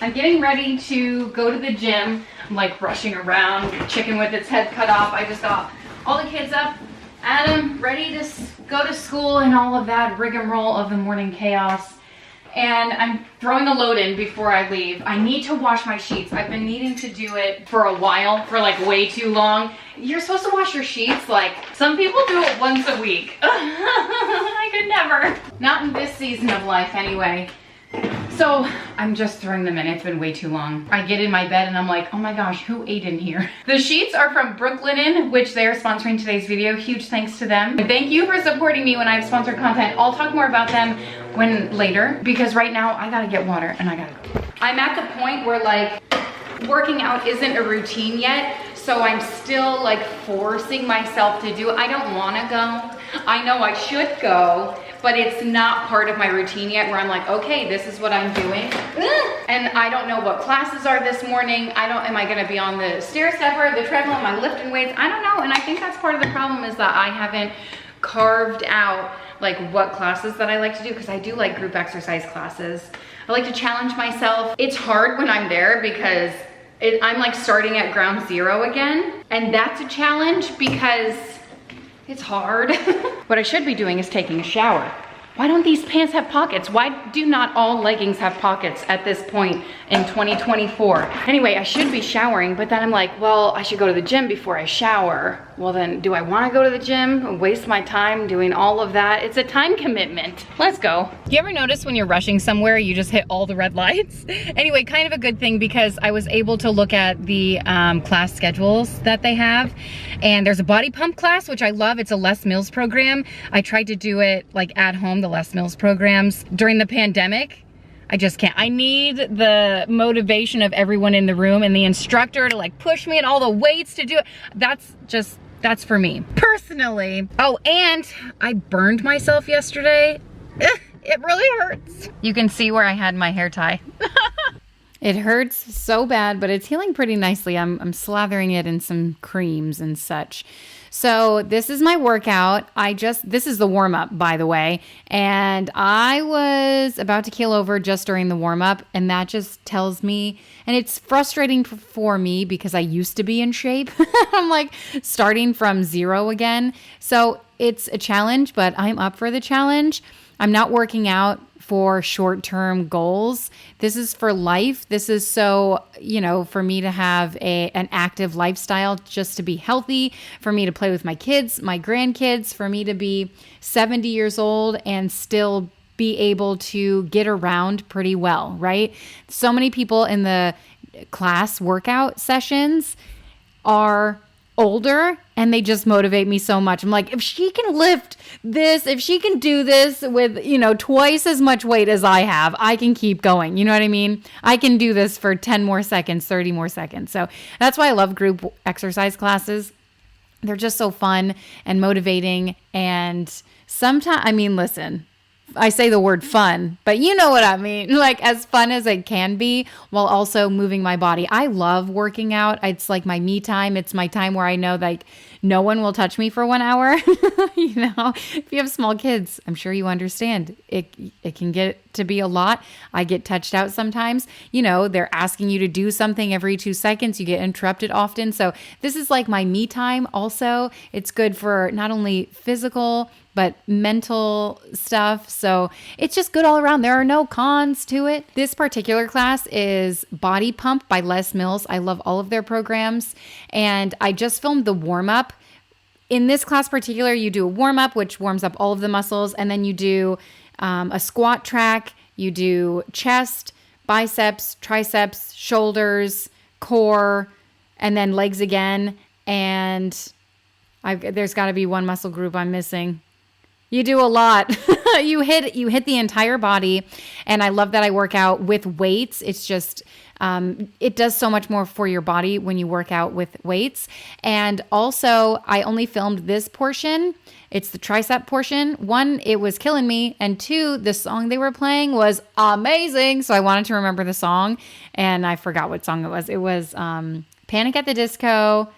I'm getting ready to go to the gym. I'm like rushing around, chicken with its head cut off. I just got all the kids up, Adam ready to go to school and all of that rigmarole of the morning chaos. And I'm throwing a load in before I leave. I need to wash my sheets. I've been needing to do it for a while, for like way too long. You're supposed to wash your sheets, like some people do it once a week. I could never. Not in this season of life anyway. So I'm just throwing them in. It's been way too long. I get in my bed and I'm like, oh my gosh, who ate in here? The sheets are from Brooklinen, which they are sponsoring today's video. Huge thanks to them. And thank you for supporting me when I have sponsored content. I'll talk more about them later, because right now I gotta get water and I gotta go. I'm at the point where like working out isn't a routine yet. So I'm still like forcing myself to do it. I don't wanna go. I know I should go, but it's not part of my routine yet where I'm like, okay, this is what I'm doing. And I don't know what classes are this morning. Am I gonna be on the stair stepper, the treadmill, am I lifting weights? I don't know, and I think that's part of the problem is that I haven't carved out like what classes that I like to do, because I do like group exercise classes. I like to challenge myself. It's hard when I'm there because I'm like starting at ground zero again, and that's a challenge because it's hard. What I should be doing is taking a shower. Why don't these pants have pockets? Why do not all leggings have pockets at this point in 2024? Anyway, I should be showering, but then I'm like, well, I should go to the gym before I shower. Well then, do I wanna go to the gym and waste my time doing all of that? It's a time commitment. Let's go. Do you ever notice when you're rushing somewhere, you just hit all the red lights? Anyway, kind of a good thing because I was able to look at the class schedules that they have. And there's a body pump class, which I love. It's a Les Mills program. I tried to do it like at home, the Les Mills programs during the pandemic. I just can't. I need the motivation of everyone in the room and the instructor to like push me and all the weights to do it. That's for me personally. Oh, and I burned myself yesterday. It really hurts. You can see where I had my hair tie. It hurts so bad, but it's healing pretty nicely. I'm slathering it in some creams and such. So this is my workout. This is the warm up, by the way. And I was about to keel over just during the warm up. And that just tells me, and it's frustrating for me because I used to be in shape. I'm like starting from zero again. So it's a challenge, but I'm up for the challenge. I'm not working out for short-term goals. This is for life. This is so, for me to have an active lifestyle, just to be healthy, for me to play with my kids, my grandkids, for me to be 70 years old and still be able to get around pretty well, right? So many people in the class workout sessions are older and they just motivate me so much. I'm like, if she can lift this, if she can do this with, twice as much weight as I have, I can keep going. You know what I mean? I can do this for 10 more seconds, 30 more seconds. So that's why I love group exercise classes. They're just so fun and motivating. And sometimes, listen, I say the word fun, but you know what I mean, like as fun as it can be while also moving my body. I love working out. It's like my me time. It's my time where I know like no one will touch me for 1 hour. If you have small kids, I'm sure you understand. It can get to be a lot. I get touched out sometimes. They're asking you to do something every 2 seconds. You get interrupted often. So this is like my me time also. It's good for not only physical but mental stuff. So it's just good all around. There are no cons to it. This particular class is Body Pump by Les Mills. I love all of their programs. And I just filmed the warm up. In this class particular, you do a warm up, which warms up all of the muscles. And then you do a squat track. You do chest, biceps, triceps, shoulders, core, and then legs again. And there's got to be one muscle group I'm missing. You do a lot. You hit the entire body. And I love that I work out with weights. It's just, it does so much more for your body when you work out with weights. And also I only filmed this portion. It's the tricep portion. 1, it was killing me. And 2, the song they were playing was amazing. So I wanted to remember the song and I forgot what song it was. It was, Panic at the Disco.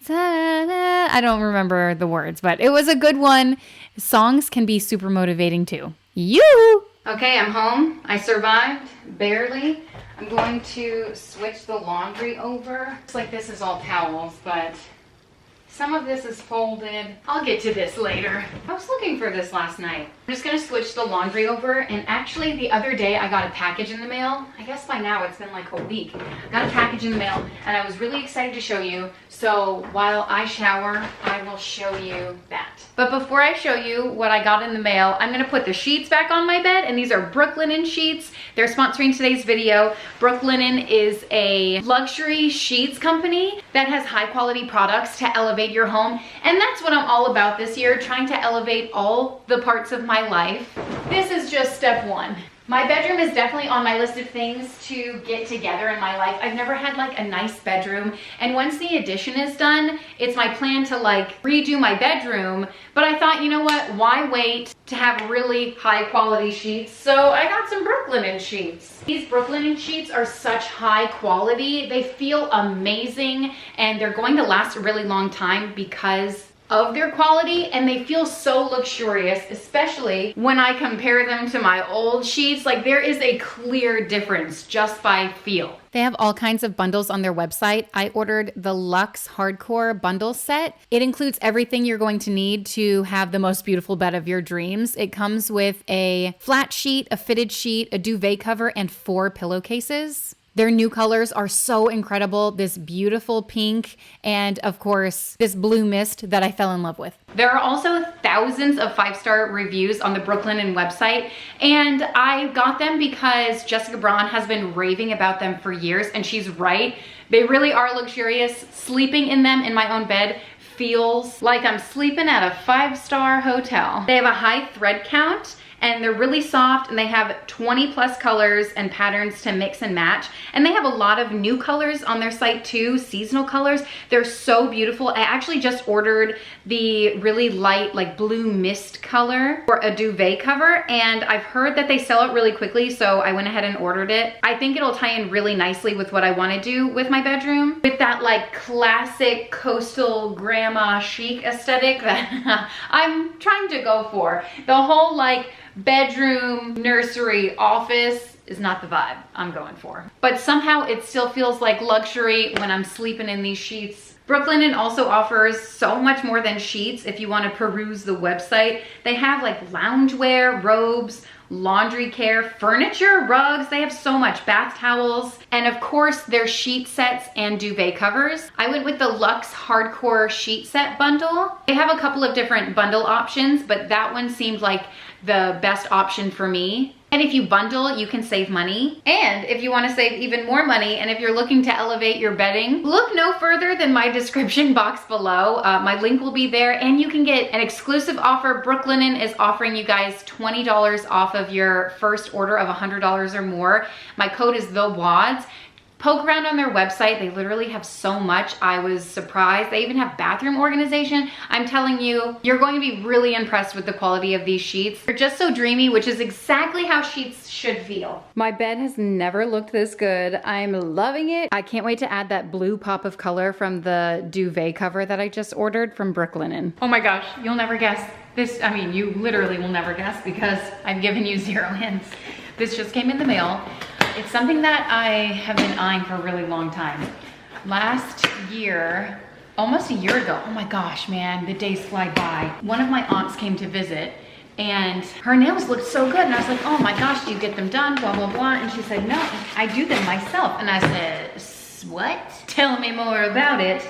I don't remember the words, but it was a good one. Songs can be super motivating too. Okay, I'm home. I survived, barely. I'm going to switch the laundry over. Looks like this is all towels, but some of this is folded. I'll get to this later. I was looking for this last night. I'm just gonna switch the laundry over, and actually the other day I got a package in the mail. I guess by now it's been like a week. I got a package in the mail and I was really excited to show you. So while I shower, I will show you that. But before I show you what I got in the mail, I'm gonna put the sheets back on my bed, and these are Brooklinen sheets. They're sponsoring today's video. Brooklinen is a luxury sheets company that has high quality products to elevate your home. And that's what I'm all about this year, trying to elevate all the parts of my life. This is just step one. My bedroom is definitely on my list of things to get together in my life. I've never had like a nice bedroom, and once the addition is done, it's my plan to like redo my bedroom. But I thought, you know what, why wait to have really high quality sheets? So I got some Brooklinen sheets. These Brooklinen sheets are such high quality. They feel amazing, and they're going to last a really long time because of their quality, and they feel so luxurious, especially when I compare them to my old sheets. Like, there is a clear difference just by feel. They have all kinds of bundles on their website. I ordered the Luxe Hardcore bundle set. It includes everything you're going to need to have the most beautiful bed of your dreams. It comes with a flat sheet, a fitted sheet, a duvet cover, and 4 pillowcases. Their new colors are so incredible. This beautiful pink, and of course, this blue mist that I fell in love with. There are also thousands of 5-star reviews on the Brooklinen website, and I got them because Jessica Braun has been raving about them for years, and she's right. They really are luxurious. Sleeping in them in my own bed feels like I'm sleeping at a 5-star hotel. They have a high thread count, and they're really soft, and they have 20 plus colors and patterns to mix and match. And they have a lot of new colors on their site too, seasonal colors. They're so beautiful. I actually just ordered the really light, like blue mist color for a duvet cover, and I've heard that they sell it really quickly, so I went ahead and ordered it. I think it'll tie in really nicely with what I want to do with my bedroom, with that like classic coastal grandma chic aesthetic that I'm trying to go for. The whole like bedroom, nursery, office is not the vibe I'm going for. But somehow it still feels like luxury when I'm sleeping in these sheets. Brooklinen also offers so much more than sheets if you want to peruse the website. They have like loungewear, robes, laundry care, furniture, rugs. They have so much, bath towels, and of course their sheet sets and duvet covers. I went with the Luxe Hardcore sheet set bundle. They have a couple of different bundle options, but that one seemed like the best option for me. And if you bundle, you can save money. And if you want to save even more money, and if you're looking to elevate your bedding, look no further than my description box below. My link will be there, and you can get an exclusive offer. Brooklinen is offering you guys $20 off of your first order of $100 or more. My code is TheWads. Poke around on their website. They literally have so much. I was surprised. They even have bathroom organization. I'm telling you, you're going to be really impressed with the quality of these sheets. They're just so dreamy, which is exactly how sheets should feel. My bed has never looked this good. I'm loving it. I can't wait to add that blue pop of color from the duvet cover that I just ordered from Brooklinen. Oh my gosh, you'll never guess this. I mean, you literally will never guess because I've given you 0 hints. This just came in the mail. It's something that I have been eyeing for a really long time. Last year, almost a year ago, oh my gosh, man, the days fly by. One of my aunts came to visit, and her nails looked so good, and I was like, oh my gosh, do you get them done, blah, blah, blah. And she said, no, I do them myself. And I said, what? Tell me more about it.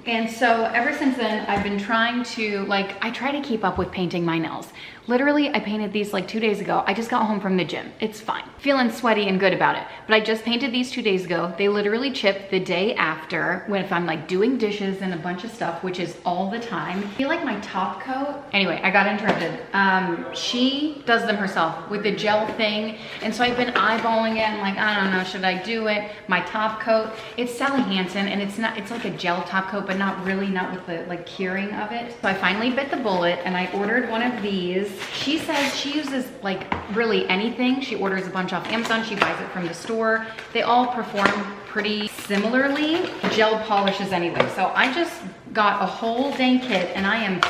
And so ever since then, I've been trying to, like, I try to keep up with painting my nails. Literally, I painted these like 2 days ago. I just got home from the gym. It's fine. Feeling sweaty and good about it. But I just painted these 2 days ago. They literally chip the day after when if I'm like doing dishes and a bunch of stuff, which is all the time. I feel like my top coat, anyway, I got interrupted. She does them herself with the gel thing. And so I've been eyeballing it and like, I don't know, should I do it? My top coat, it's Sally Hansen, and it's like a gel top coat, but not really, not with the like curing of it. So I finally bit the bullet and I ordered one of these. She says she uses like really anything. She orders a bunch off Amazon. She buys it from the store. They all perform pretty similarly. Gel polishes anyway. So I just got a whole dang kit, and I am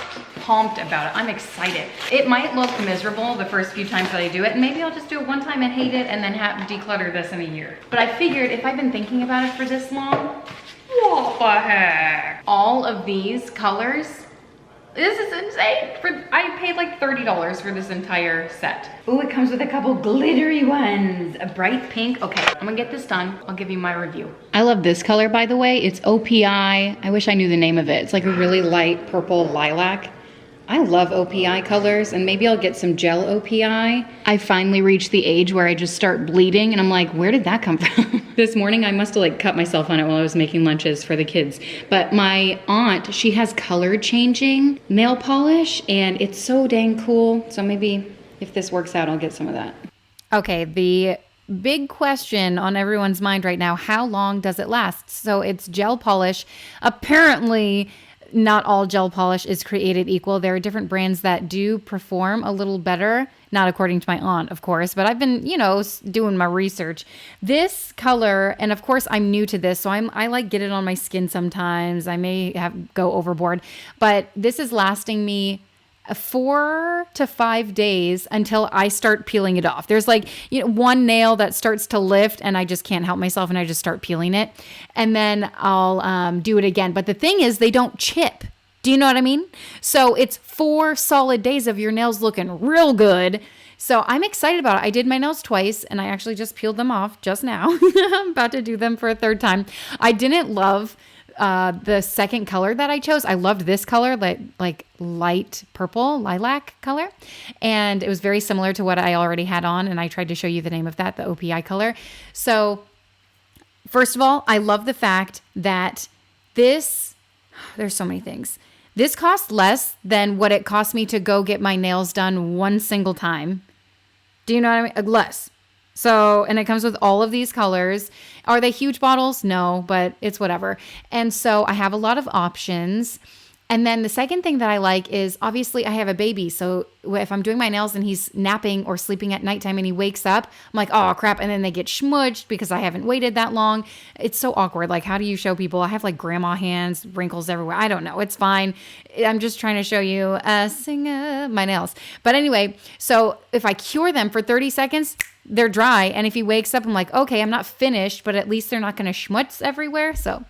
pumped about it. I'm excited. It might look miserable the first few times that I do it, and maybe I'll just do it one time and hate it and then declutter this in a year. But I figured if I've been thinking about it for this long, what the heck? All of these colors, this is insane. I paid like $30 for this entire set. Oh, it comes with a couple glittery ones. A bright pink. Okay, I'm gonna get this done. I'll give you my review. I love this color, by the way. It's OPI. I wish I knew the name of it. It's like a really light purple lilac. I love OPI colors, and maybe I'll get some gel OPI. I finally reached the age where I just start bleeding, and I'm like, where did that come from? This morning, I must have like cut myself on it while I was making lunches for the kids. But my aunt, she has color changing nail polish, and it's so dang cool. So maybe if this works out, I'll get some of that. Okay, the big question on everyone's mind right now, how long does it last? So it's gel polish. Apparently, not all gel polish is created equal. There are different brands that do perform a little better, not according to my aunt, of course, but I've been, you know, doing my research. This color, and of course I'm new to this, so I like get it on my skin sometimes. I may go overboard, but this is lasting me 4 to 5 days until I start peeling it off. There's like, you know, one nail that starts to lift and I just can't help myself and I just start peeling it. And then I'll do it again. But the thing is, they don't chip. Do you know what I mean? So it's 4 solid days of your nails looking real good. So I'm excited about it. I did my nails twice and I actually just peeled them off just now. I'm about to do them for a third time. I didn't love the second color that I chose. I loved this color, like light purple lilac color. And it was very similar to what I already had on. And I tried to show you the name of that, the OPI color. So first of all, I love the fact that there's so many things. This costs less than what it cost me to go get my nails done one single time. Do you know what I mean? Less. So, and it comes with all of these colors. Are they huge bottles? No, but it's whatever. And so I have a lot of options. And then the second thing that I like is obviously I have a baby. So if I'm doing my nails and he's napping or sleeping at nighttime and he wakes up, I'm like, oh crap. And then they get smudged because I haven't waited that long. It's so awkward. Like, how do you show people? I have like grandma hands, wrinkles everywhere. I don't know. It's fine. I'm just trying to show you my nails. But anyway, so if I cure them for 30 seconds, they're dry. And if he wakes up, I'm like, okay, I'm not finished, but at least they're not going to schmutz everywhere. So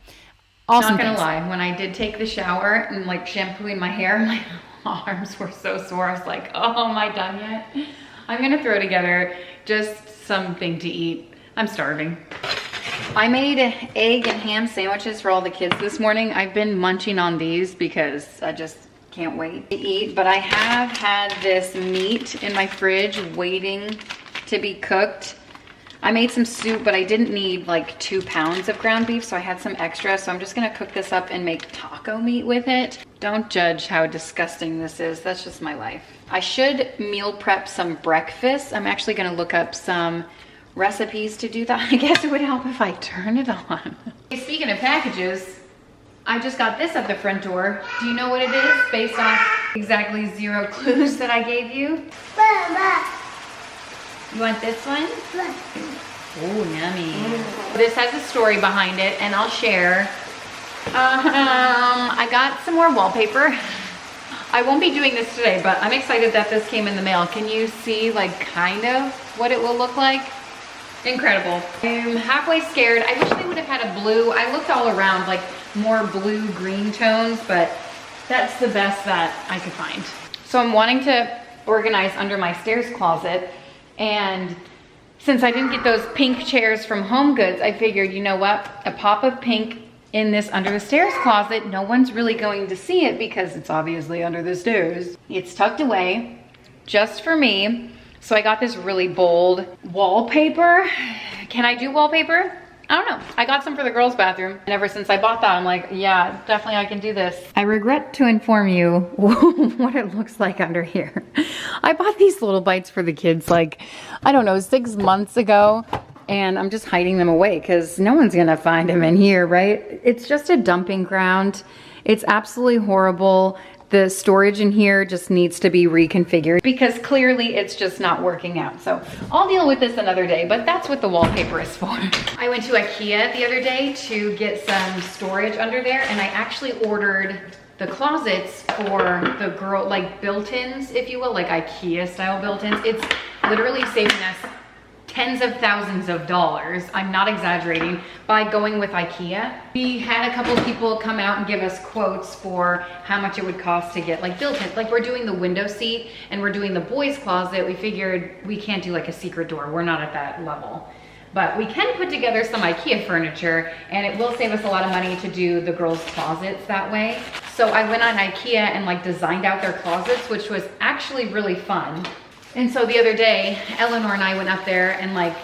awesome. Not gonna lie, when I did take the shower and like shampooing my hair, my arms were so sore. I was like, oh, am I done yet? I'm gonna throw together just something to eat. I'm starving. I made egg and ham sandwiches for all the kids this morning. I've been munching on these because I just can't wait to eat. But I have had this meat in my fridge waiting to be cooked. I made some soup, but I didn't need like 2 pounds of ground beef, so I had some extra. So I'm just gonna cook this up and make taco meat with it. Don't judge how disgusting this is. That's just my life. I should meal prep some breakfast. I'm actually gonna look up some recipes to do that. I guess it would help if I turn it on. Speaking of packages, I just got this at the front door. Do you know what it is? Based off exactly 0 clues that I gave you. You want this one? Oh, yummy. This has a story behind it, and I'll share. I got some more wallpaper. I won't be doing this today, but I'm excited that this came in the mail. Can you see like kind of what it will look like? Incredible. I'm halfway scared. I wish they would have had a blue. I looked all around, like more blue-green tones, but that's the best that I could find. So I'm wanting to organize under my stairs closet. And since I didn't get those pink chairs from Home Goods, I figured, you know what? A pop of pink in this under the stairs closet, no one's really going to see it because it's obviously under the stairs. It's tucked away just for me. So I got this really bold wallpaper. Can I do wallpaper? I don't know. I got some for the girls' bathroom. And ever since I bought that, I'm like, yeah, definitely I can do this. I regret to inform you what it looks like under here. I bought these little bites for the kids like, I don't know, 6 months ago. And I'm just hiding them away because no one's gonna find them in here, right? It's just a dumping ground. It's absolutely horrible. The storage in here just needs to be reconfigured because clearly it's just not working out. So I'll deal with this another day, but that's what the wallpaper is for. I went to Ikea the other day to get some storage under there, and I actually ordered the closets for the girl, like built-ins, if you will, like Ikea style built-ins. It's literally saving us tens of thousands of dollars, I'm not exaggerating, by going with Ikea. We had a couple of people come out and give us quotes for how much it would cost to get like built-in. Like we're doing the window seat and we're doing the boys' closet. We figured we can't do like a secret door. We're not at that level. But we can put together some Ikea furniture and it will save us a lot of money to do the girls' closets that way. So I went on Ikea and like designed out their closets, which was actually really fun. And so the other day, Eleanor and I went up there and like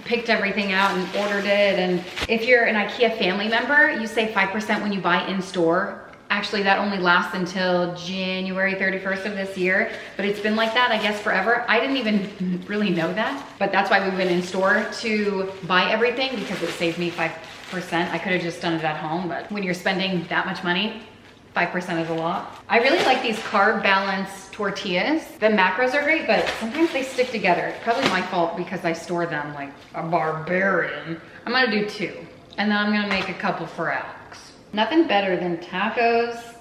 picked everything out and ordered it. And if you're an Ikea family member, you save 5% when you buy in store. Actually, that only lasts until January 31st of this year, but it's been like that, I guess, forever. I didn't even really know that, but that's why we went in store to buy everything, because it saved me 5%. I could have just done it at home, but when you're spending that much money, 5% is a lot. I really like these carb balanced tortillas. The macros are great, but sometimes they stick together. It's probably my fault because I store them like a barbarian. I'm gonna do 2, and then I'm gonna make a couple for Alex. Nothing better than tacos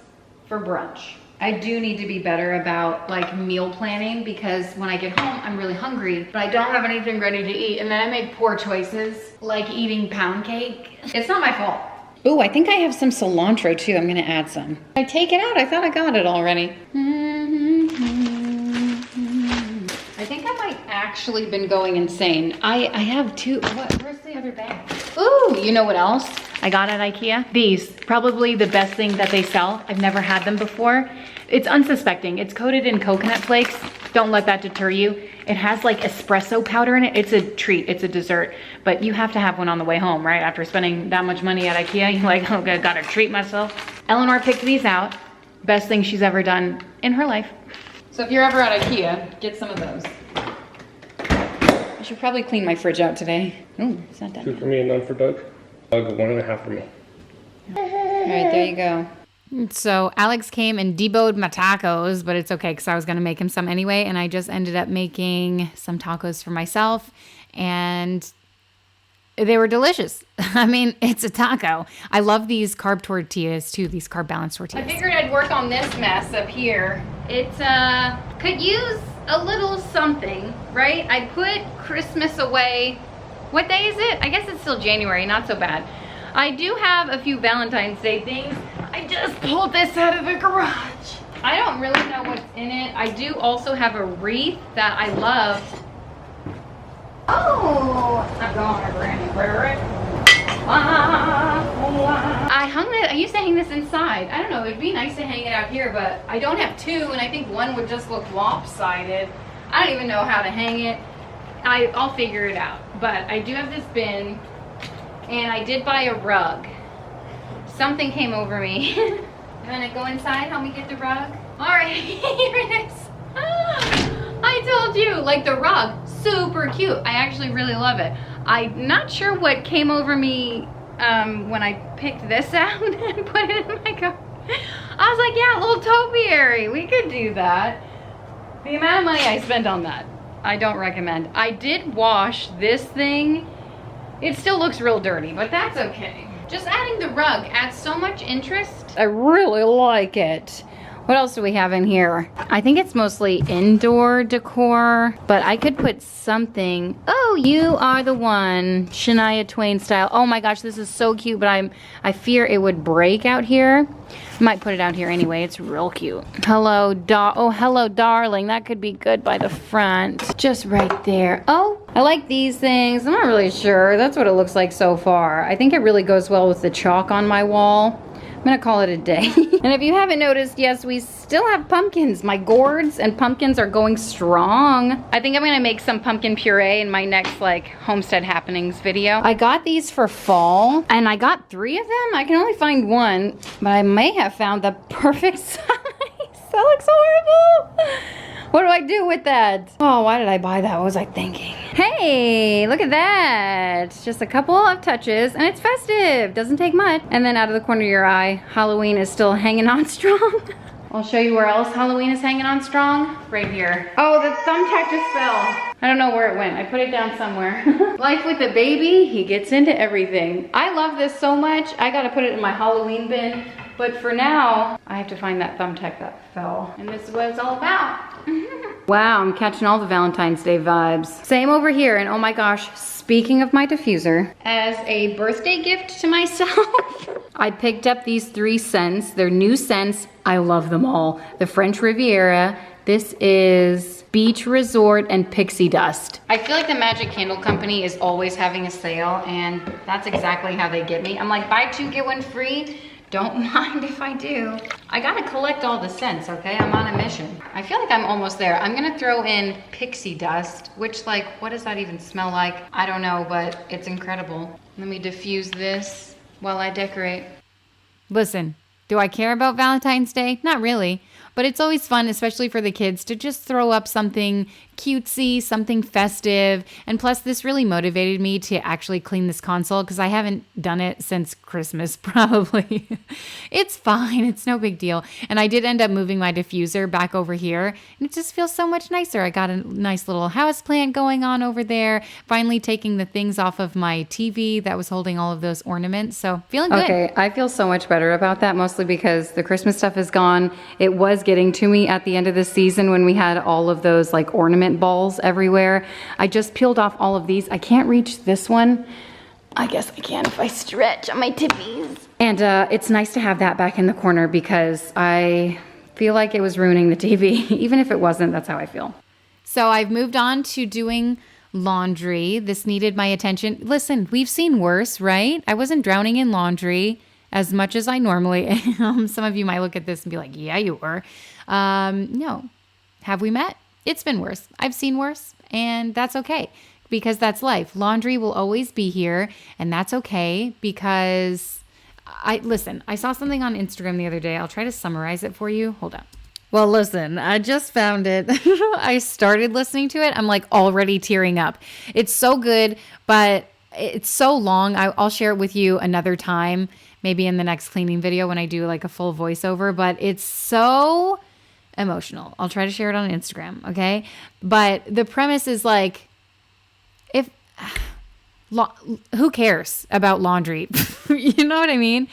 for brunch. I do need to be better about like meal planning, because when I get home, I'm really hungry, but I don't have anything ready to eat, and then I make poor choices, like eating pound cake. It's not my fault. Ooh, I think I have some cilantro too. I'm gonna add some. I take it out, I thought I got it already. I think I might actually been going insane. I have 2, where's the other bag? Ooh, you know what else I got at Ikea? These, probably the best thing that they sell. I've never had them before. It's unsuspecting. It's coated in coconut flakes. Don't let that deter you. It has like espresso powder in it. It's a treat, it's a dessert, but you have to have one on the way home, right? After spending that much money at Ikea, you're like, okay, gotta treat myself. Eleanor picked these out. Best thing she's ever done in her life. So if you're ever at Ikea, get some of those. I should probably clean my fridge out today. Oh, it's not done. 2 for me and none for Doug. Doug, 1.5 for me. All right, there you go. So Alex came and deboed my tacos, but it's okay because I was going to make him some anyway. And I just ended up making some tacos for myself, and they were delicious. I mean, it's a taco. I love these carb tortillas too, these carb balanced tortillas. I figured I'd work on this mess up here. It could use a little something, right? I put Christmas away. What day is it? I guess it's still January, not so bad. I do have a few Valentine's Day things. I just pulled this out of the garage. I don't really know what's in it. I do also have a wreath that I loved. Oh, I'm going to Granny Prairie. I used to hang this inside. I don't know, it'd be nice to hang it out here, but I don't have 2, and I think one would just look lopsided. I don't even know how to hang it. I'll figure it out. But I do have this bin, and I did buy a rug. Something came over me. You wanna go inside, help me get the rug? All right, here it is. I told you, like the rug, super cute. I actually really love it. I'm not sure what came over me when I picked this out and put it in my car. I was like, yeah, a little topiary, we could do that. The amount of money I spent on that, I don't recommend. I did wash this thing. It still looks real dirty, but that's okay. Just adding the rug adds so much interest. I really like it. What else do we have in here? I think it's mostly indoor decor, but I could put something. Oh, you are the one. Shania Twain style. Oh my gosh, this is so cute, but I fear it would break out here. I might put it out here anyway. It's real cute. Hello, hello, darling. That could be good by the front. Just right there. Oh, I like these things. I'm not really sure. That's what it looks like so far. I think it really goes well with the chalk on my wall. I'm gonna call it a day. And if you haven't noticed, yes, we still have pumpkins. My gourds and pumpkins are going strong. I think I'm gonna make some pumpkin puree in my next like homestead happenings video. I got these for fall, and I got 3 of them. I can only find 1, but I may have found the perfect size. That looks horrible. What do I do with that? Oh, why did I buy that? What was I thinking? Hey, look at that. Just a couple of touches, and it's festive. Doesn't take much. And then out of the corner of your eye, Halloween is still hanging on strong. I'll show you where else Halloween is hanging on strong. Right here. Oh, the thumbtack just fell. I don't know where it went. I put it down somewhere. Life with a baby, he gets into everything. I love this so much. I gotta put it in my Halloween bin. But for now, I have to find that thumbtack that fell. And this is what it's all about. Wow, I'm catching all the Valentine's Day vibes. Same over here, and oh my gosh, speaking of my diffuser, as a birthday gift to myself, I picked up these 3 scents. They're new scents. I love them all. The French Riviera. This is Beach Resort and Pixie Dust. I feel like the Magic Candle Company is always having a sale, and that's exactly how they get me. I'm like, buy 2, get 1 free. Don't mind if I do. I gotta collect all the scents, okay? I'm on a mission. I feel like I'm almost there. I'm gonna throw in Pixie Dust, which, like, what does that even smell like? I don't know, but it's incredible. Let me diffuse this while I decorate. Listen, do I care about Valentine's Day? Not really. But it's always fun, especially for the kids, to just throw up something cutesy, something festive. And plus, this really motivated me to actually clean this console because I haven't done it since Christmas, probably. It's fine. It's no big deal. And I did end up moving my diffuser back over here. And it just feels so much nicer. I got a nice little house plant going on over there. Finally taking the things off of my TV that was holding all of those ornaments. So feeling good. Okay, I feel so much better about that, mostly because the Christmas stuff is gone. It was getting to me at the end of the season when we had all of those like ornament balls everywhere. I just peeled off all of these. I can't reach this one. I guess I can if I stretch on my tippies. And it's nice to have that back in the corner because I feel like it was ruining the TV. Even if it wasn't, that's how I feel. So I've moved on to doing laundry. This needed my attention. Listen, we've seen worse, right? I wasn't drowning in laundry as much as I normally am. Some of you might look at this and be like, yeah, you were. No. Have we met? It's been worse. I've seen worse, and that's okay because that's life. Laundry will always be here, and that's okay because I saw something on Instagram the other day. I'll try to summarize it for you. Hold on. Well, listen, I just found it. I started listening to it. I'm like already tearing up. It's so good, but it's so long. I'll share it with you another time, maybe in the next cleaning video when I do like a full voiceover, but it's so emotional. I'll try to share it on Instagram, okay? But the premise is like, who cares about laundry? You know what I mean?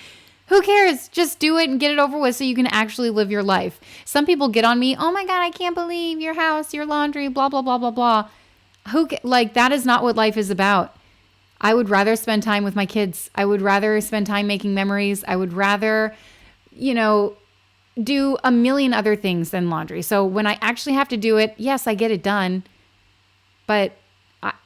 Who cares? Just do it and get it over with so you can actually live your life. Some people get on me, oh my God, I can't believe your house, your laundry, blah, blah, blah, blah, blah. That is not what life is about. I would rather spend time with my kids. I would rather spend time making memories. I would rather, do a million other things than laundry. So when I actually have to do it, yes, I get it done, but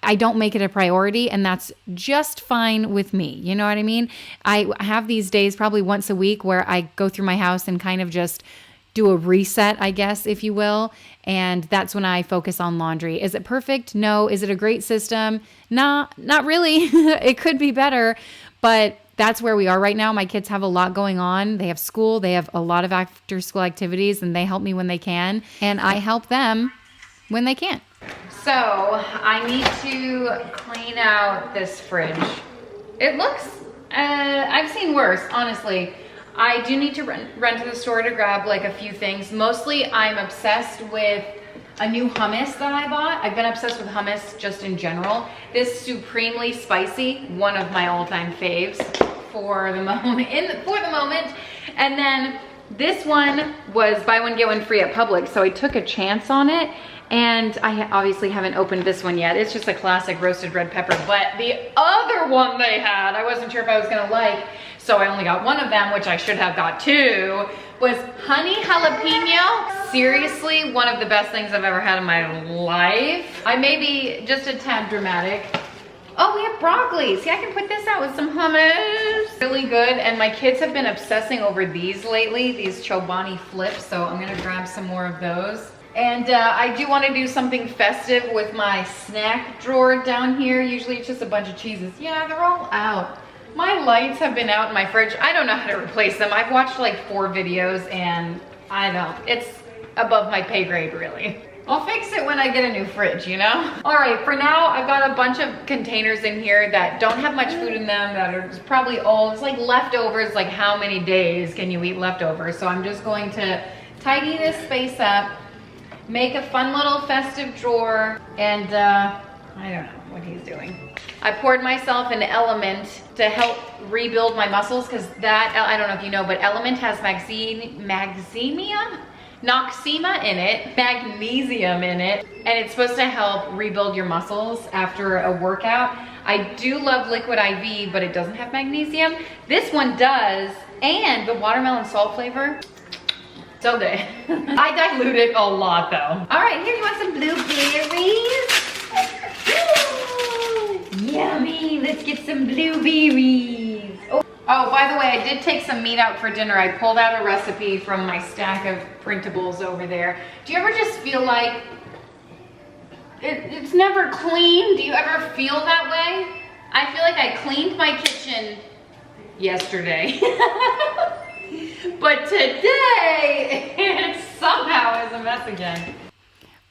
I don't make it a priority, and that's just fine with me. You know what I mean? I have these days probably once a week where I go through my house and kind of just do a reset, I guess, if you will. And that's when I focus on laundry. Is it perfect? No. Is it a great system? Nah, not really. It could be better, but that's where we are right now. My kids have a lot going on. They have school. They have a lot of after school activities, and they help me when they can. And I help them when they can't. So I need to clean out this fridge. It looks, I've seen worse, honestly. I do need to run to the store to grab like a few things. Mostly I'm obsessed with a new hummus that I bought. I've been obsessed with hummus just in general. This supremely spicy, one of my all-time faves for the moment. And then this one was buy one get one free at Publix, so I took a chance on it. And I obviously haven't opened this one yet. It's just a classic roasted red pepper, but the other one they had, I wasn't sure if I was gonna like, so I only got one of them, which I should have got two, was honey jalapeno. Seriously, one of the best things I've ever had in my life. I may be just a tad dramatic. Oh, we have broccoli. See, I can put this out with some hummus. Really good, and my kids have been obsessing over these lately, these Chobani flips, so I'm gonna grab some more of those. And I do want to do something festive with my snack drawer down here. Usually it's just a bunch of cheeses. Yeah, they're all out. My lights have been out in my fridge. I don't know how to replace them. I've watched like 4 videos and I don't. It's above my pay grade, really. I'll fix it when I get a new fridge, you know? All right, for now, I've got a bunch of containers in here that don't have much food in them, that are probably all, it's like leftovers, like how many days can you eat leftovers? So I'm just going to tidy this space up, make a fun little festive drawer, and I don't know, what he's doing. I poured myself an Element to help rebuild my muscles because that, I don't know if you know, but Element has Noxema in it, magnesium in it, and it's supposed to help rebuild your muscles after a workout. I do love Liquid IV, but it doesn't have magnesium. This one does, and the watermelon salt flavor, so good. I dilute it a lot though. All right, here, you want some blueberries? Yummy, let's get some blueberries. Oh, by the way, I did take some meat out for dinner. I pulled out a recipe from my stack of printables over there. Do you ever just feel like it's never clean? Do you ever feel that way? I feel like I cleaned my kitchen yesterday. But today, it somehow is a mess again.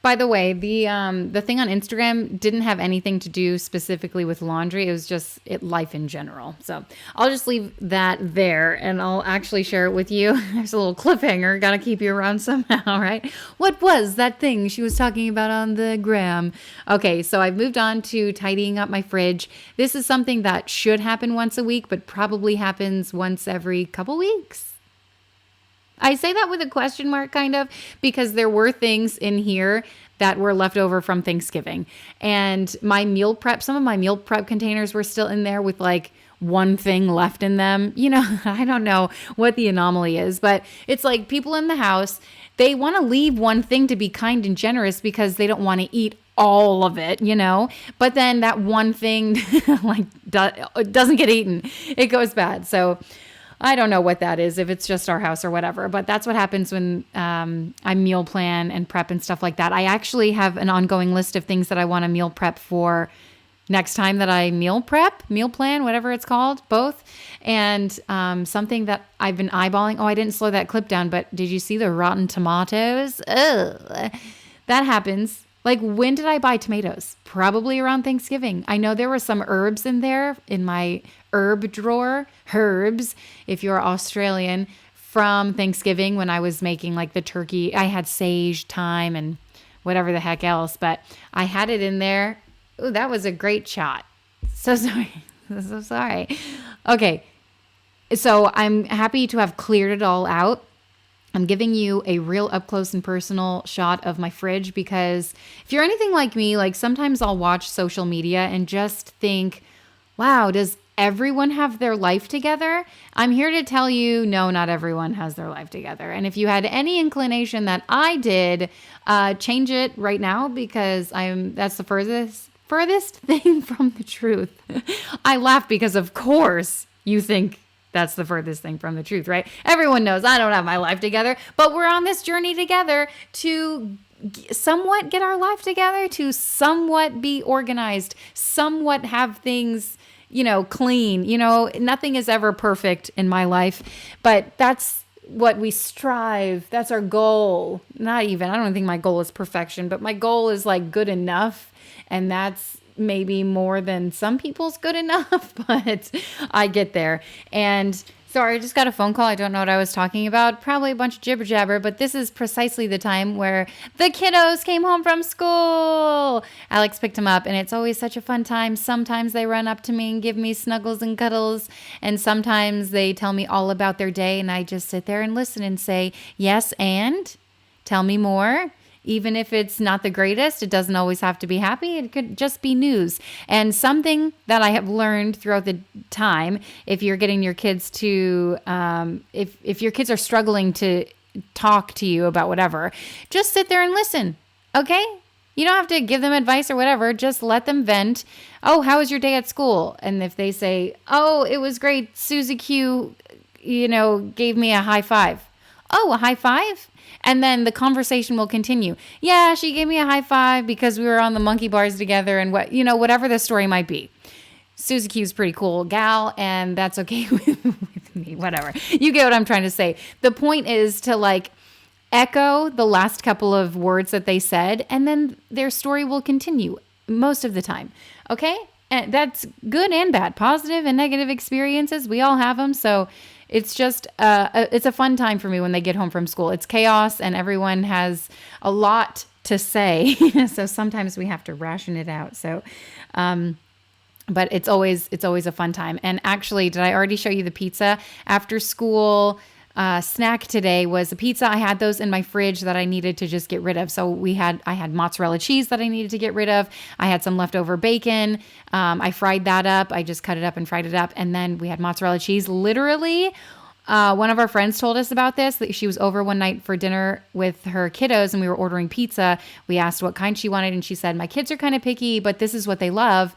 By the way, the thing on Instagram didn't have anything to do specifically with laundry. It was just life in general. So I'll just leave that there and I'll actually share it with you. There's a little cliffhanger. Gotta keep you around somehow, right? What was that thing she was talking about on the gram? Okay, so I've moved on to tidying up my fridge. This is something that should happen once a week, but probably happens once every couple weeks. I say that with a question mark kind of because there were things in here that were left over from Thanksgiving. And my meal prep, some of my meal prep containers were still in there with like one thing left in them. You know, I don't know what the anomaly is, but it's like people in the house, they want to leave one thing to be kind and generous because they don't want to eat all of it, you know, but then that one thing like doesn't get eaten. It goes bad. So I don't know what that is, if it's just our house or whatever, but that's what happens when I meal plan and prep and stuff like that. I actually have an ongoing list of things that I want to meal prep for next time that I meal plan, whatever it's called, both. And something that I've been eyeballing. Oh, I didn't slow that clip down, but did you see the rotten tomatoes? Ugh. That happens. Like, when did I buy tomatoes? Probably around Thanksgiving. I know there were some herbs in there in my herb drawer, herbs, if you're Australian, from Thanksgiving when I was making like the turkey. I had sage, thyme, and whatever the heck else, but I had it in there. Ooh, that was a great shot. So sorry. So sorry. Okay. So I'm happy to have cleared it all out. I'm giving you a real up close and personal shot of my fridge because if you're anything like me, like sometimes I'll watch social media and just think, wow, does everyone have their life together? I'm here to tell you, no, not everyone has their life together. And if you had any inclination that I did, change it right now because that's the furthest thing from the truth. I laugh because of course you think that's the furthest thing from the truth, right? Everyone knows I don't have my life together, but we're on this journey together to somewhat get our life together, to somewhat be organized, somewhat have things, clean. Nothing is ever perfect in my life, but that's what we strive. That's our goal. I don't think my goal is perfection, but my goal is like good enough. And that's maybe more than some people's good enough, but I get there. And sorry, I just got a phone call. I don't know what I was talking about. Probably a bunch of jibber jabber, but this is precisely the time where the kiddos came home from school. Alex picked them up and it's always such a fun time. Sometimes they run up to me and give me snuggles and cuddles. And sometimes they tell me all about their day and I just sit there and listen and say, yes, and tell me more. Even if it's not the greatest, it doesn't always have to be happy. It could just be news. And something that I have learned throughout the time, if you're getting your kids to, if your kids are struggling to talk to you about whatever, just sit there and listen, okay? You don't have to give them advice or whatever. Just let them vent. Oh, how was your day at school? And if they say, oh, it was great. Susie Q, gave me a high five. Oh, a high five? And then the conversation will continue. Yeah, she gave me a high five because we were on the monkey bars together and whatever the story might be. Susie Q's pretty cool gal, and that's okay with me, whatever. You get what I'm trying to say. The point is to echo the last couple of words that they said, and then their story will continue most of the time. Okay? And that's good and bad, positive and negative experiences. We all have them. So it's just, it's a fun time for me when they get home from school. It's chaos and everyone has a lot to say. So sometimes we have to ration it out. So, but it's always a fun time. And actually, did I already show you the pizza after school? Snack today was a pizza. I had those in my fridge that I needed to just get rid of. So I had mozzarella cheese that I needed to get rid of. I had some leftover bacon. I fried that up. I just cut it up and fried it up. And then we had mozzarella cheese. Literally, one of our friends told us about this. That she was over one night for dinner with her kiddos and we were ordering pizza. We asked what kind she wanted and she said, my kids are kind of picky, but this is what they love.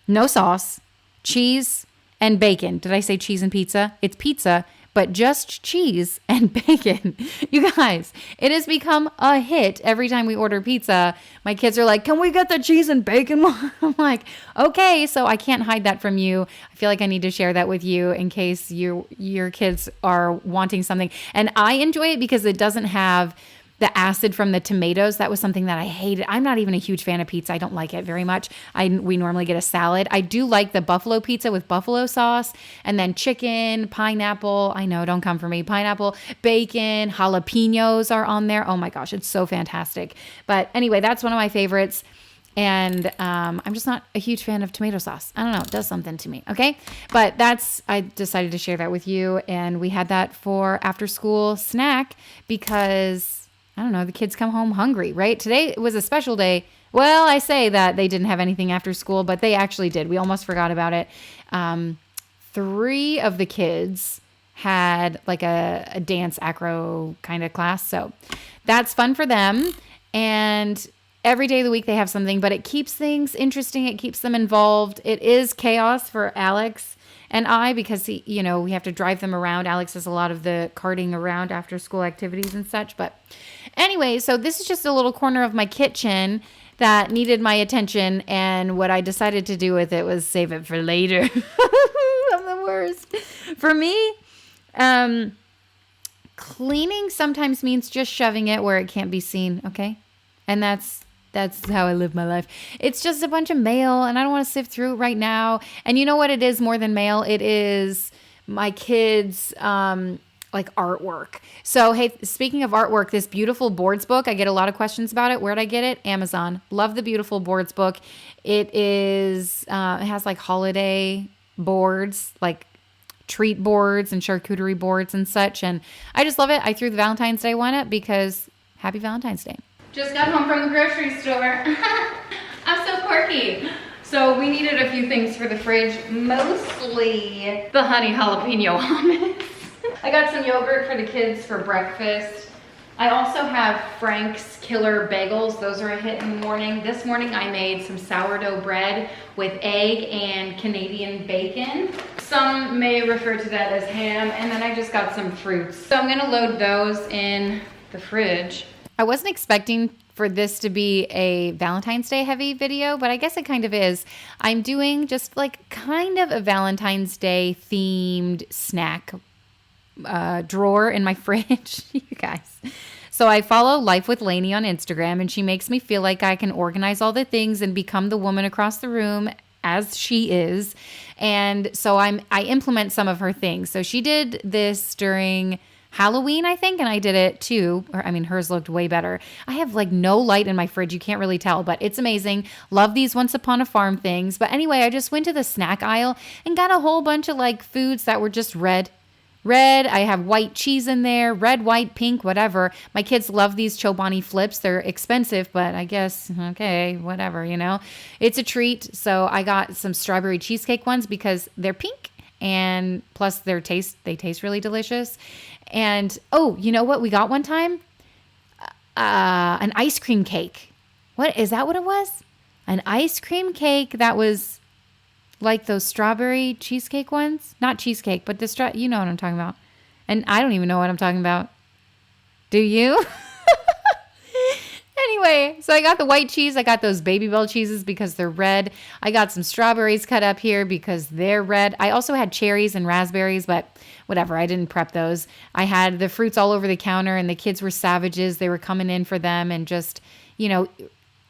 No sauce, cheese, and bacon. Did I say cheese and pizza? It's pizza, but just cheese and bacon. You guys, it has become a hit every time we order pizza. My kids are like, can we get the cheese and bacon one? I'm like, okay, so I can't hide that from you. I feel like I need to share that with you in case your kids are wanting something. And I enjoy it because it doesn't have the acid from the tomatoes. That was something that I hated. I'm not even a huge fan of pizza. I don't like it very much. We normally get a salad. I do like the buffalo pizza with buffalo sauce and then chicken, pineapple. I know, don't come for me. Pineapple, bacon, jalapenos are on there. Oh my gosh, it's so fantastic. But anyway, that's one of my favorites. And I'm just not a huge fan of tomato sauce. I don't know. It does something to me. Okay. But I decided to share that with you. And we had that for after school snack because I don't know, the kids come home hungry, right? Today was a special day. Well, I say that they didn't have anything after school, but they actually did. We almost forgot about it. 3 of the kids had like a dance acro kind of class. So that's fun for them. And every day of the week they have something, but it keeps things interesting. It keeps them involved. It is chaos for Alex and I because we have to drive them around. Alex does a lot of the carting around after school activities and such. But anyway, so this is just a little corner of my kitchen that needed my attention. And what I decided to do with it was save it for later. I'm the worst. For me, cleaning sometimes means just shoving it where it can't be seen. Okay. And that's how I live my life. It's just a bunch of mail and I don't want to sift through it right now. And you know what it is more than mail? It is my kids' like artwork. So, hey, speaking of artwork, this beautiful boards book, I get a lot of questions about it. Where'd I get it? Amazon. Love the beautiful boards book. It has like holiday boards, like treat boards and charcuterie boards and such. And I just love it. I threw the Valentine's Day one up because happy Valentine's Day. Just got home from the grocery store. I'm so quirky. So we needed a few things for the fridge, mostly the honey jalapeno hummus. I got some yogurt for the kids for breakfast. I also have Frank's Killer Bagels. Those are a hit in the morning. This morning I made some sourdough bread with egg and Canadian bacon. Some may refer to that as ham. And then I just got some fruits. So I'm gonna load those in the fridge. I wasn't expecting for this to be a Valentine's Day heavy video, but I guess it kind of is. I'm doing just like kind of a Valentine's Day themed snack drawer in my fridge, you guys. So I follow Life with Lainey on Instagram and she makes me feel like I can organize all the things and become the woman across the room as she is. And so I implement some of her things. So she did this during Halloween, I think, and I did it too. Hers looked way better. I have like no light in my fridge. You can't really tell, but it's amazing. Love these Once Upon a Farm things. But anyway, I just went to the snack aisle and got a whole bunch of like foods that were just red. I have white cheese in there, red, white, pink, whatever. My kids love these Chobani flips. They're expensive, but I guess, okay, whatever, It's a treat. So I got some strawberry cheesecake ones because they're pink. And plus they taste really delicious. And, oh, you know what we got one time? An ice cream cake. Is that what it was? An ice cream cake that was like those strawberry cheesecake ones? Not cheesecake, but you know what I'm talking about. And I don't even know what I'm talking about. Do you? Anyway, so I got the white cheese. I got those Baby Bell cheeses because they're red. I got some strawberries cut up here because they're red. I also had cherries and raspberries, but whatever. I didn't prep those. I had the fruits all over the counter and the kids were savages. They were coming in for them and just,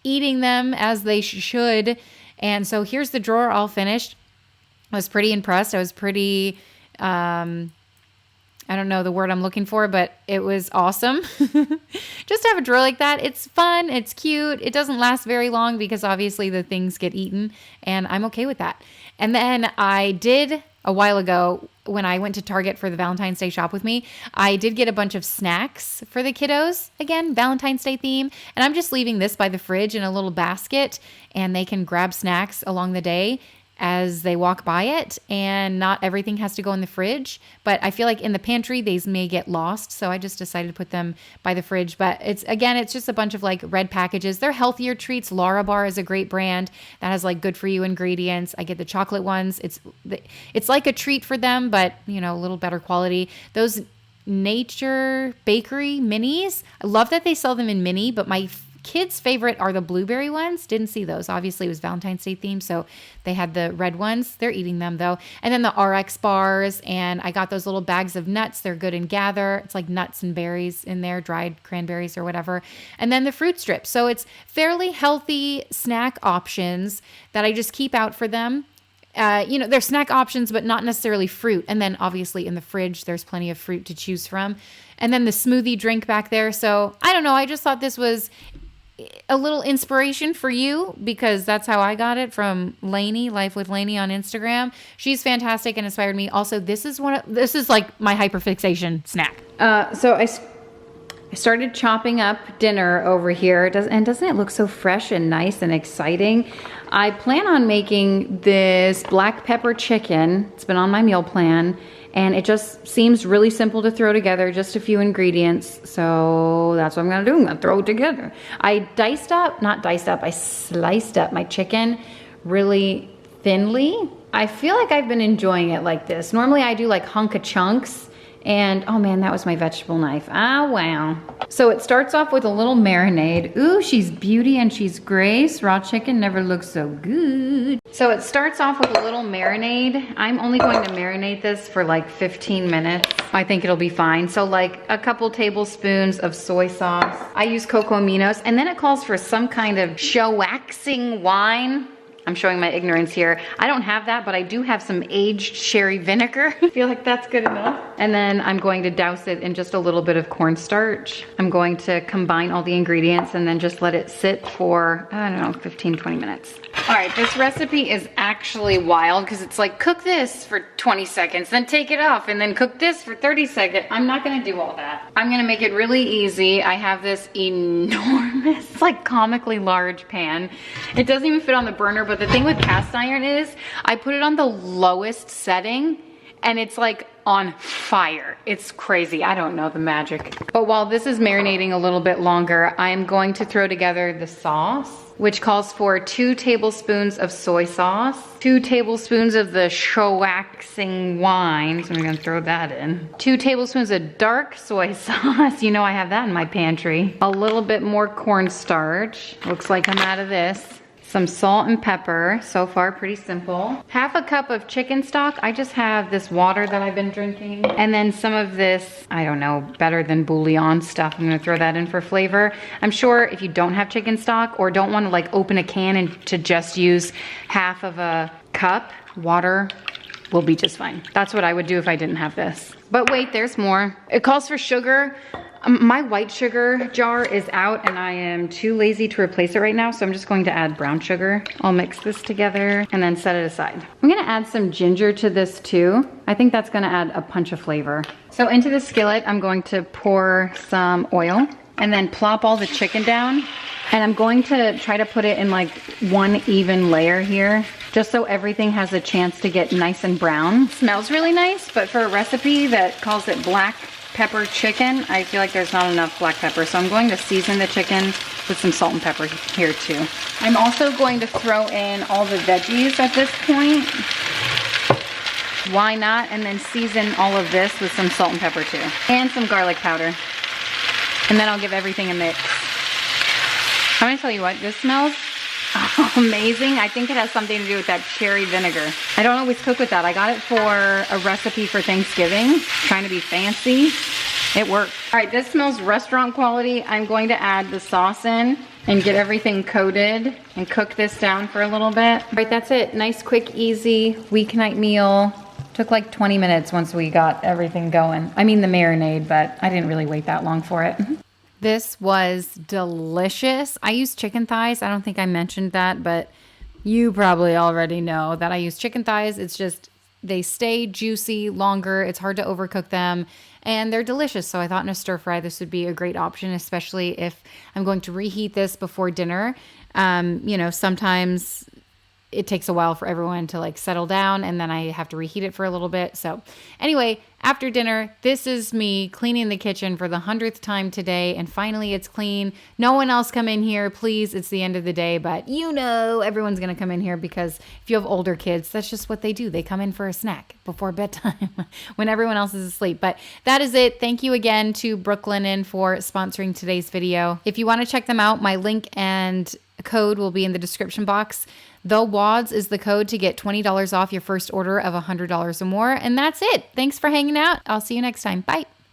eating them as they should. And so here's the drawer all finished. I was pretty impressed. I was pretty I don't know the word I'm looking for, but it was awesome. Just to have a drawer like that. It's fun. It's cute. It doesn't last very long because obviously the things get eaten, and I'm okay with that. And then I did a while ago when I went to Target for the Valentine's Day shop with me, I did get a bunch of snacks for the kiddos. Again, Valentine's Day theme. And I'm just leaving this by the fridge in a little basket, and they can grab snacks along the day as they walk by it, and not everything has to go in the fridge. But I feel like in the pantry, these may get lost. So I just decided to put them by the fridge. But it's just a bunch of like red packages. They're healthier treats. Lara Bar is a great brand that has like good for you ingredients. I get the chocolate ones. It's like a treat for them, but a little better quality. Those Nature Bakery minis, I love that they sell them in mini, but my kids' favorite are the blueberry ones. Didn't see those. Obviously, it was Valentine's Day themed, so they had the red ones. They're eating them, though. And then the RX bars, and I got those little bags of nuts. They're good in Gather. It's like nuts and berries in there, dried cranberries or whatever. And then the fruit strips. So it's fairly healthy snack options that I just keep out for them. They're snack options, but not necessarily fruit. And then obviously in the fridge, there's plenty of fruit to choose from. And then the smoothie drink back there. So I don't know. I just thought this was a little inspiration for you because that's how I got it from Lainey, Life with Lainey on Instagram. She's fantastic and inspired me. Also, this is like my hyperfixation snack. So I started chopping up dinner over here. Doesn't it look so fresh and nice and exciting? I plan on making this black pepper chicken. It's been on my meal plan. And it just seems really simple to throw together, just a few ingredients. So that's what I'm gonna do. I'm gonna throw it together. I sliced up my chicken really thinly. I feel like I've been enjoying it like this. Normally I do like hunk of chunks. And oh man, that was my vegetable knife. Ah, wow. So it starts off with a little marinade. Ooh, she's beauty and she's grace. Raw chicken never looks so good. So it starts off with a little marinade. I'm only going to marinate this for like 15 minutes. I think it'll be fine. So like a couple tablespoons of soy sauce. I use cocoa aminos, and then it calls for some kind of showaxing wine. I'm showing my ignorance here. I don't have that, but I do have some aged sherry vinegar. I feel like that's good enough. And then I'm going to douse it in just a little bit of cornstarch. I'm going to combine all the ingredients and then just let it sit for, I don't know, 15, 20 minutes. All right, this recipe is actually wild because it's like cook this for 20 seconds, then take it off, and then cook this for 30 seconds. I'm not gonna do all that. I'm gonna make it really easy. I have this enormous, like comically large pan. It doesn't even fit on the burner, but the thing with cast iron is I put it on the lowest setting and it's like on fire. It's crazy. I don't know the magic. But while this is marinating a little bit longer, I'm going to throw together the sauce, which calls for 2 tablespoons of soy sauce, 2 tablespoons of the showaxing wine, so I'm gonna throw that in, 2 tablespoons of dark soy sauce, I have that in my pantry, a little bit more cornstarch, looks like I'm out of this, some salt and pepper. So far, pretty simple. Half a cup of chicken stock. I just have this water that I've been drinking. And then some of this, I don't know, better than bouillon stuff. I'm gonna throw that in for flavor. I'm sure if you don't have chicken stock or don't wanna like open a can and to just use half of a cup, water will be just fine. That's what I would do if I didn't have this. But wait, there's more. It calls for sugar. My white sugar jar is out and I am too lazy to replace it right now, so I'm just going to add brown sugar. I'll mix this together and then set it aside. I'm gonna add some ginger to this too. I think that's gonna add a punch of flavor. So into the skillet, I'm going to pour some oil and then plop all the chicken down. And I'm going to try to put it in like one even layer here, just so everything has a chance to get nice and brown. Smells really nice, but for a recipe that calls it black pepper chicken, I feel like there's not enough black pepper. So I'm going to season the chicken with some salt and pepper here too. I'm also going to throw in all the veggies at this point. Why not? And then season all of this with some salt and pepper too. And some garlic powder. And then I'll give everything a mix. I'm gonna tell you what, this smells amazing. I think it has something to do with that cherry vinegar. I don't always cook with that. I got it for a recipe for Thanksgiving, trying to be fancy. It worked. All right, this smells restaurant quality. I'm going to add the sauce in and get everything coated and cook this down for a little bit. All right, that's it. Nice, quick, easy weeknight meal. Took like 20 minutes once we got everything going. I mean the marinade, but I didn't really wait that long for it. This was delicious. I used chicken thighs. I don't think I mentioned that, but you probably already know that I use chicken thighs. It's just, they stay juicy longer. It's hard to overcook them and they're delicious. So I thought in a stir fry, this would be a great option, especially if I'm going to reheat this before dinner. You know, sometimes it takes a while for everyone to like settle down and then I have to reheat it for a little bit. So anyway, after dinner, this is me cleaning the kitchen for the 100th time today. And finally it's clean. No one else come in here, please. It's the end of the day, but you know, everyone's going to come in here because if you have older kids, that's just what they do. They come in for a snack before bedtime when everyone else is asleep. But that is it. Thank you again to Brooklinen for sponsoring today's video. If you want to check them out, my link and code will be in the description box. The WADS is the code to get $20 off your first order of $100 or more. And that's it. Thanks for hanging out. I'll see you next time. Bye.